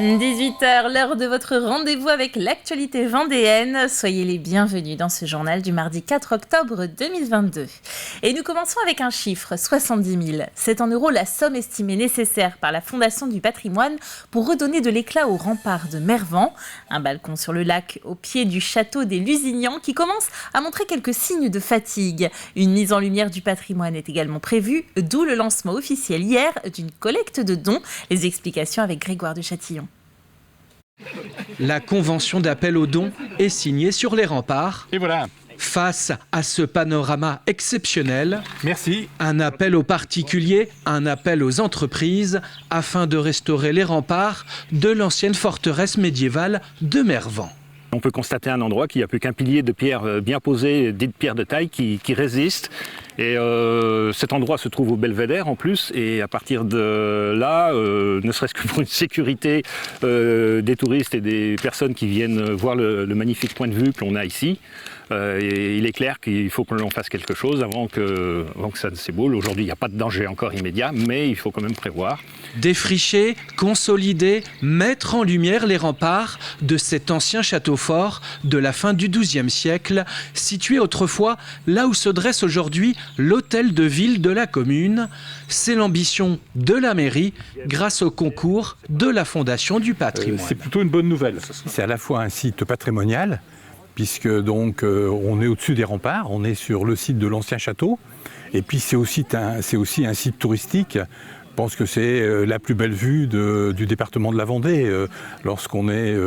18h, l'heure de votre rendez-vous avec l'actualité vendéenne. Soyez les bienvenus dans ce journal du mardi 4 octobre 2022. Et nous commençons avec un chiffre, 70 000. C'est en euros la somme estimée nécessaire par la Fondation du patrimoine pour redonner de l'éclat au rempart de Mervan. Un balcon sur le lac au pied du château des Lusignans qui commence à montrer quelques signes de fatigue. Une mise en lumière du patrimoine est également prévue, d'où le lancement officiel hier d'une collecte de dons. Les explications avec Grégoire de Châtillon. La convention d'appel aux dons est signée sur les remparts. Et voilà. Face à ce panorama exceptionnel, Merci. Un appel aux particuliers, un appel aux entreprises, afin de restaurer les remparts de l'ancienne forteresse médiévale de Mervan. On peut constater un endroit qui n'a plus qu'un pilier de pierre bien posé, dit de pierre de taille, qui résiste. Et cet endroit se trouve au Belvédère en plus, et à partir de là, ne serait-ce que pour une sécurité des touristes et des personnes qui viennent voir le magnifique point de vue que l'on a ici, et il est clair qu'il faut que l'on fasse quelque chose avant que ça ne s'éboule. Aujourd'hui, il n'y a pas de danger encore immédiat, mais il faut quand même prévoir. Défricher, consolider, mettre en lumière les remparts de cet ancien château fort de la fin du XIIe siècle, situé autrefois là où se dresse aujourd'hui l'hôtel de ville de la commune. C'est l'ambition de la mairie grâce au concours de la Fondation du patrimoine. C'est plutôt une bonne nouvelle. C'est à la fois un site patrimonial, puisque donc on est au-dessus des remparts, on est sur le site de l'ancien château, et puis c'est aussi un site touristique. Je pense que c'est la plus belle vue du département de la Vendée, lorsqu'on est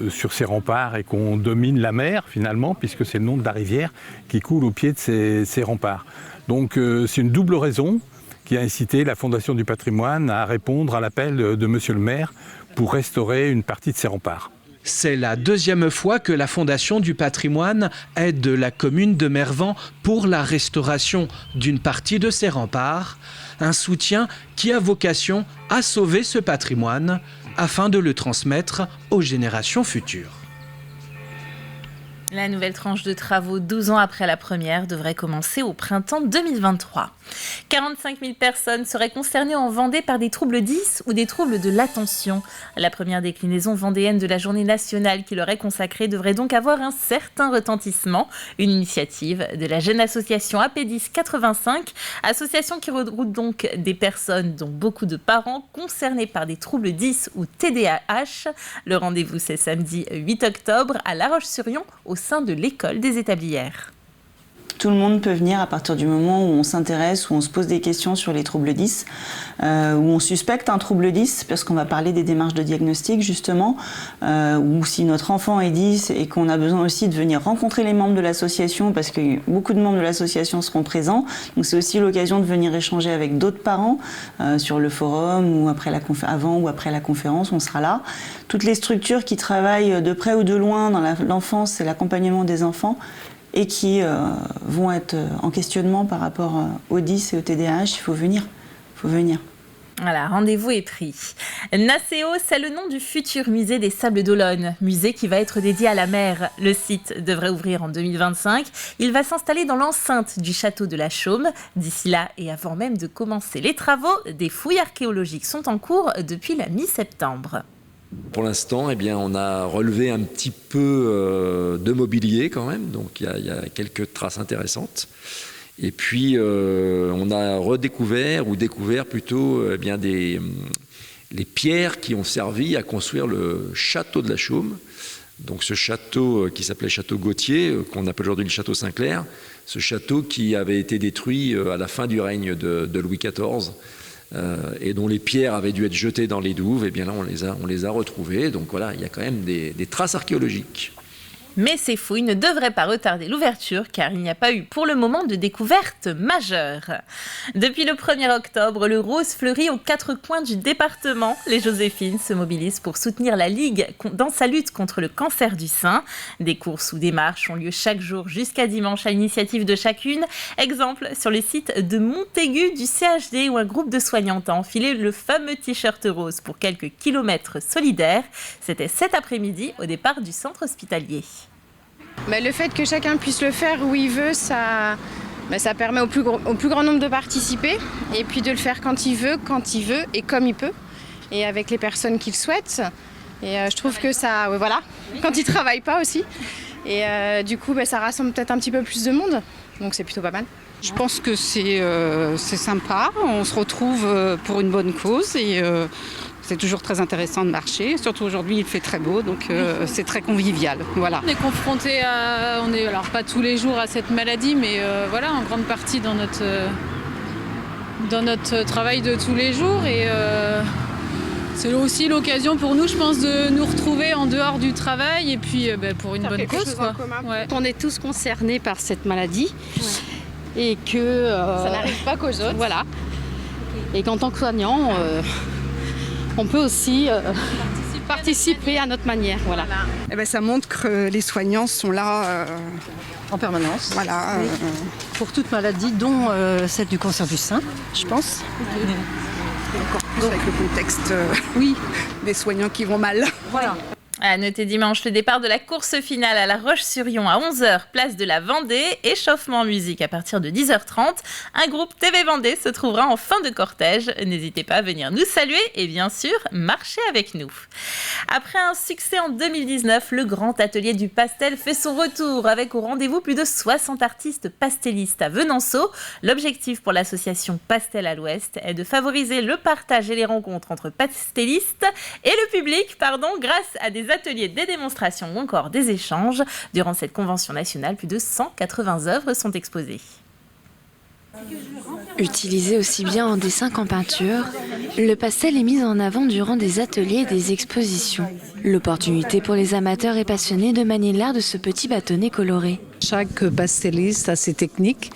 sur ces remparts et qu'on domine la mer finalement, puisque c'est le nom de la rivière qui coule au pied de ces remparts. Donc c'est une double raison qui a incité la Fondation du patrimoine à répondre à l'appel de Monsieur le maire pour restaurer une partie de ces remparts. C'est la deuxième fois que la Fondation du patrimoine aide la commune de Mervan pour la restauration d'une partie de ses remparts. Un soutien qui a vocation à sauver ce patrimoine afin de le transmettre aux générations futures. La nouvelle tranche de travaux 12 ans après la première devrait commencer au printemps 2023. 45 000 personnes seraient concernées en Vendée par des troubles 10 ou des troubles de l'attention. La première déclinaison vendéenne de la journée nationale qui leur est consacrée devrait donc avoir un certain retentissement. Une initiative de la jeune association AP10 85, association qui regroupe donc des personnes dont beaucoup de parents concernés par des troubles 10 ou TDAH. Le rendez-vous c'est samedi 8 octobre à La Roche-sur-Yon au sein de l'école des établières. Tout le monde peut venir à partir du moment où on s'intéresse, où on se pose des questions sur les troubles 10, où on suspecte un trouble 10, parce qu'on va parler des démarches de diagnostic justement, ou si notre enfant est 10 et qu'on a besoin aussi de venir rencontrer les membres de l'association, parce que beaucoup de membres de l'association seront présents. Donc c'est aussi l'occasion de venir échanger avec d'autres parents sur le forum ou avant ou après la conférence, on sera là. Toutes les structures qui travaillent de près ou de loin dans l'enfance et l'accompagnement des enfants, et qui vont être en questionnement par rapport au 10 et au TDAH, il faut venir. Voilà, rendez-vous est pris. Nacéo, c'est le nom du futur musée des Sables d'Olonne, musée qui va être dédié à la mer. Le site devrait ouvrir en 2025. Il va s'installer dans l'enceinte du château de la Chaume. D'ici là, et avant même de commencer les travaux, des fouilles archéologiques sont en cours depuis la mi-septembre. Pour l'instant, on a relevé un petit peu de mobilier quand même, donc il y a quelques traces intéressantes. Et puis, on a redécouvert, ou découvert plutôt, les pierres qui ont servi à construire le château de la Chaume. Donc ce château qui s'appelait Château Gauthier, qu'on appelle aujourd'hui le Château Saint-Clair, ce château qui avait été détruit à la fin du règne de Louis XIV, et dont les pierres avaient dû être jetées dans les douves, et bien là on les a retrouvées. Donc voilà, il y a quand même des traces archéologiques. Mais ces fouilles ne devraient pas retarder l'ouverture car il n'y a pas eu pour le moment de découverte majeure. Depuis le 1er octobre, le rose fleurit aux 4 coins du département. Les Joséphines se mobilisent pour soutenir la Ligue dans sa lutte contre le cancer du sein. Des courses ou des marches ont lieu chaque jour jusqu'à dimanche à l'initiative de chacune. Exemple sur le site de Montaigu du CHD où un groupe de soignantes a enfilé le fameux t-shirt rose pour quelques kilomètres solidaires. C'était cet après-midi au départ du centre hospitalier. Le fait que chacun puisse le faire où il veut, ça permet au plus grand nombre de participer et puis de le faire quand il veut et comme il peut. et avec les personnes qu'ils souhaitent. Et je trouve que ça, voilà, quand ils ne travaillent pas aussi. Et du coup, ça rassemble peut-être un petit peu plus de monde. Donc c'est plutôt pas mal. Je pense que c'est sympa, on se retrouve pour une bonne cause et c'est toujours très intéressant de marcher. Surtout aujourd'hui, il fait très beau, donc c'est très convivial. Voilà. On est confronté alors pas tous les jours à cette maladie, mais voilà, en grande partie dans notre travail de tous les jours. Et c'est aussi l'occasion pour nous, je pense, de nous retrouver en dehors du travail et puis pour une bonne cause. Quoi. Ouais. On est tous concernés par cette maladie et que... ça n'arrive pas qu'aux autres. Voilà. Et qu'en tant que soignant, on peut aussi participer à notre manière. Voilà. Eh ben, ça montre que les soignants sont là en permanence. Voilà, pour toute maladie, dont celle du cancer du sein, je pense. Et encore plus avec le contexte des soignants qui vont mal. Voilà. À noter dimanche le départ de la course finale à La Roche-sur-Yon à 11h, place de la Vendée. Échauffement en musique à partir de 10h30. Un groupe TV Vendée se trouvera en fin de cortège. N'hésitez pas à venir nous saluer et bien sûr, marcher avec nous. Après un succès en 2019, le Grand Atelier du Pastel fait son retour avec au rendez-vous plus de 60 artistes pastellistes à Venanceau. L'objectif pour l'association Pastel à l'Ouest est de favoriser le partage et les rencontres entre pastellistes et le public, grâce à des ateliers, des démonstrations ou encore des échanges. Durant cette convention nationale, plus de 180 œuvres sont exposées. Utilisé aussi bien en dessin qu'en peinture, le pastel est mis en avant durant des ateliers et des expositions. L'opportunité pour les amateurs et passionnés de manier l'art de ce petit bâtonnet coloré. Chaque pastelliste a ses techniques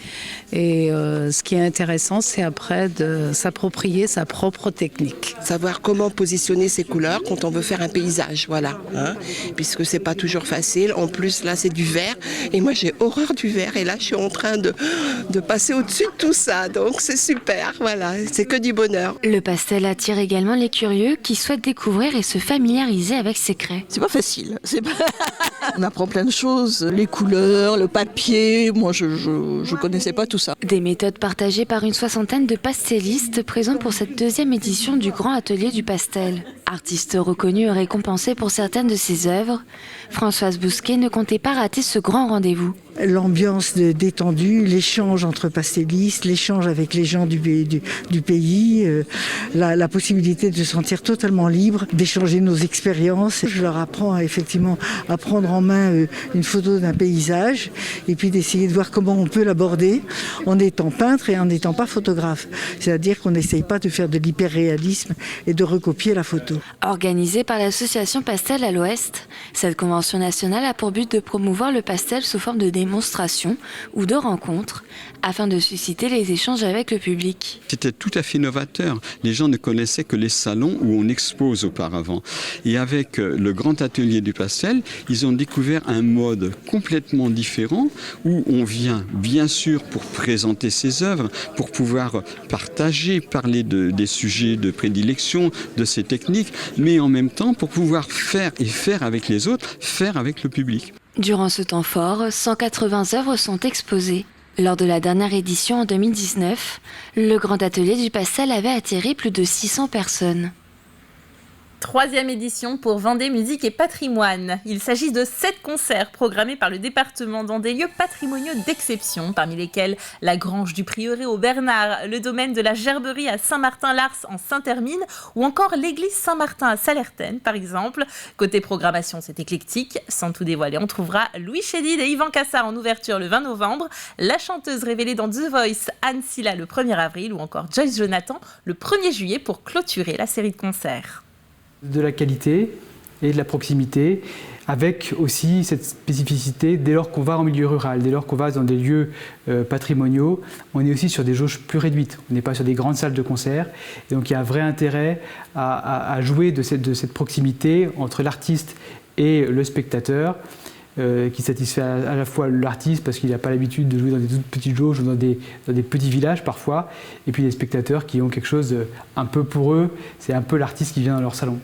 et ce qui est intéressant, c'est après de s'approprier sa propre technique. Savoir comment positionner ses couleurs quand on veut faire un paysage, voilà. Puisque c'est pas toujours facile. En plus, là, c'est du vert et moi, j'ai horreur du vert et là, je suis en train de passer au-dessus de tout ça. Donc, c'est super, voilà. C'est que du bonheur. Le pastel attire également les curieux qui souhaitent découvrir et se familiariser avec ses craies. C'est pas facile. On apprend plein de choses, les couleurs, le papier, moi je connaissais pas tout ça. Des méthodes partagées par une 60aine de pastellistes présents pour cette deuxième édition du Grand Atelier du Pastel. Artiste reconnu et récompensé pour certaines de ses œuvres, Françoise Bousquet ne comptait pas rater ce grand rendez-vous. L'ambiance détendue, l'échange entre pastellistes, l'échange avec les gens du pays, la possibilité de se sentir totalement libre, d'échanger nos expériences. Je leur apprends effectivement à prendre en main une photo d'un paysage et puis d'essayer de voir comment on peut l'aborder en étant peintre et en n'étant pas photographe. C'est-à-dire qu'on n'essaye pas de faire de l'hyperréalisme et de recopier la photo. Organisée par l'association Pastel à l'Ouest, cette convention nationale a pour but de promouvoir le pastel sous forme de démonstrations ou de rencontres afin de susciter les échanges avec le public. C'était tout à fait novateur. Les gens ne connaissaient que les salons où on expose auparavant. Et avec le Grand Atelier du Pastel, ils ont découvert un mode complètement différent où on vient bien sûr pour présenter ses œuvres, pour pouvoir partager, parler des sujets de prédilection, de ses techniques, mais en même temps pour pouvoir faire avec les autres, faire avec le public. Durant ce temps fort, 180 œuvres sont exposées. Lors de la dernière édition en 2019, le Grand Atelier du Pastel avait attiré plus de 600 personnes. Troisième édition pour Vendée Musique et Patrimoine. Il s'agit de 7 concerts programmés par le département dans des lieux patrimoniaux d'exception, parmi lesquels la Grange du Prieuré au Bernard, le domaine de la Gerberie à Saint-Martin-Lars en Saint-Hermine ou encore l'église Saint-Martin à Salertaine, par exemple. Côté programmation, c'est éclectique. Sans tout dévoiler, on trouvera Louis Chédid et Yvan Cassard en ouverture le 20 novembre, la chanteuse révélée dans The Voice Anne Silla le 1er avril ou encore Joyce Jonathan le 1er juillet pour clôturer la série de concerts. De la qualité et de la proximité, avec aussi cette spécificité, dès lors qu'on va en milieu rural, dès lors qu'on va dans des lieux patrimoniaux, on est aussi sur des jauges plus réduites, on n'est pas sur des grandes salles de concert, et donc il y a un vrai intérêt à jouer de cette proximité entre l'artiste et le spectateur, qui satisfait à la fois l'artiste parce qu'il n'a pas l'habitude de jouer dans des toutes petites jauges ou dans des petits villages parfois, et puis les spectateurs qui ont quelque chose un peu pour eux, c'est un peu l'artiste qui vient dans leur salon.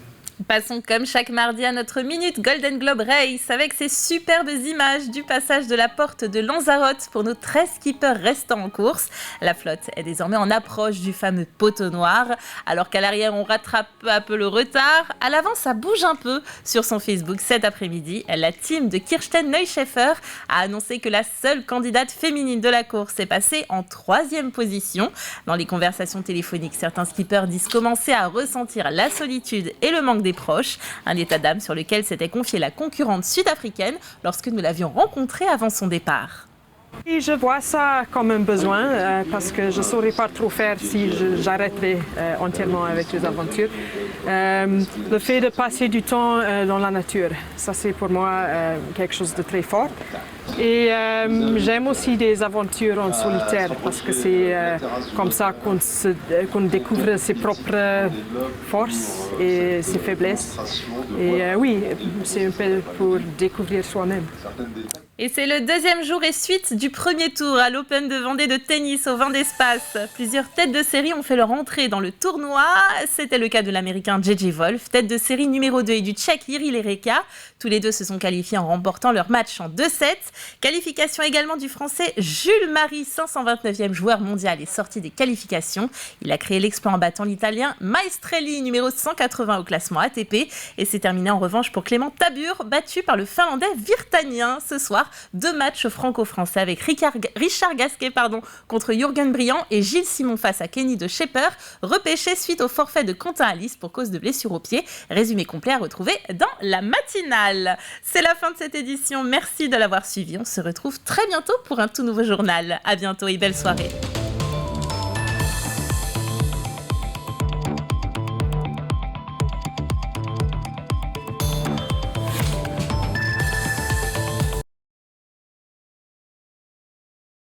Passons comme chaque mardi à notre Minute Golden Globe Race avec ces superbes images du passage de la porte de Lanzarote pour nos 13 skippers restants en course. La flotte est désormais en approche du fameux poteau noir. Alors qu'à l'arrière, on rattrape peu à peu le retard, à l'avant, ça bouge un peu. Sur son Facebook cet après-midi, la team de Kirsten Neuscheffer a annoncé que la seule candidate féminine de la course est passée en 3e position. Dans les conversations téléphoniques, certains skippers disent commencer à ressentir la solitude et le manque des proches, un état d'âme sur lequel s'était confiée la concurrente sud-africaine lorsque nous l'avions rencontrée avant son départ. Et je vois ça comme un besoin parce que je ne saurais pas trop faire si j'arrêterais entièrement avec les aventures. Le fait de passer du temps dans la nature, ça c'est pour moi quelque chose de très fort. Et j'aime aussi des aventures en solitaire parce que c'est comme ça qu'on découvre ses propres forces et ses faiblesses. Et oui, c'est un peu pour découvrir soi-même. Et c'est le 2e jour et suite du premier tour à l'Open de Vendée de tennis au Vendée Space. Plusieurs têtes de série ont fait leur entrée dans le tournoi. C'était le cas de l'Américain J.J. Wolf, tête de série numéro 2 et du Tchèque Jiří Lereka. Tous les deux se sont qualifiés en remportant leur match en 2-7. Qualification également du Français Jules Marie, 529e joueur mondial et sorti des qualifications. Il a créé l'exploit en battant l'Italien Maestrelli, numéro 180 au classement ATP. Et c'est terminé en revanche pour Clément Tabur, battu par le Finlandais Virtanien. Ce soir, 2 matchs franco-français avec Richard Gasquet contre Jürgen Briand et Gilles Simon face à Kenny de Schepper, repêché suite au forfait de Quentin Alice pour cause de blessure au pied. Résumé complet à retrouver dans la matinale. C'est la fin de cette édition. Merci de l'avoir suivi. On se retrouve très bientôt pour un tout nouveau journal. À bientôt et belle soirée.